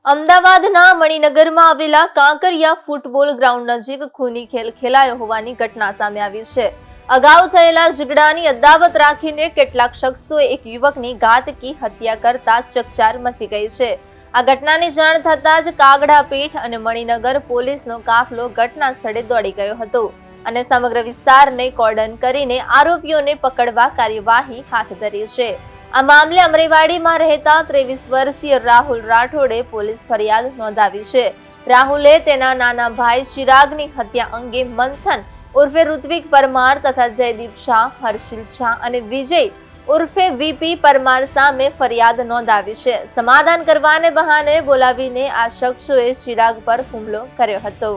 અમદાવાદના મણિનગરમાં આવેલા Kankaria football ground નજીક ખૂની ખેલ ખેલાયો હોવાની ઘટના સામે આવી છે। અગાઉ થયેલા ઝઘડાની અદાવત રાખીને કેટલાક શખ્સોએ એક યુવકની ઘાતકી હત્યા કરતા ચકચાર મચી ગઈ છે। આ ઘટનાની જાણ થતાં જ કાગડાપીઠ અને મણિનગર પોલીસનો કાફલો ઘટના સ્થળે દોડી ગયો હતો અને સમગ્ર વિસ્તારને કોર્ડન કરીને આરોપીઓને પકડવા કાર્યવાહી હાથ ધરી છે। આ મામલે અમરેવાડીમાં રહેતા 23 વર્ષીય રાહુલ રાઠોડે પોલીસ ફરિયાદ નોંધાવી છે। રાહુલે તેના નાના ભાઈ ચિરાગની હત્યા અંગે મંથન ઉર્ફે ઋત્વિક પરમાર તથા જયદીપ શાહ, હર્ષિલ શાહ અને વિજય ઉર્ફે વીપી પરમાર સામે ફરિયાદ નોંધાવી છે। સમાધાન કરવાને બહાને બોલાવીને આ શખ્સોએ ચિરાગ પર હુમલો કર્યો હતો।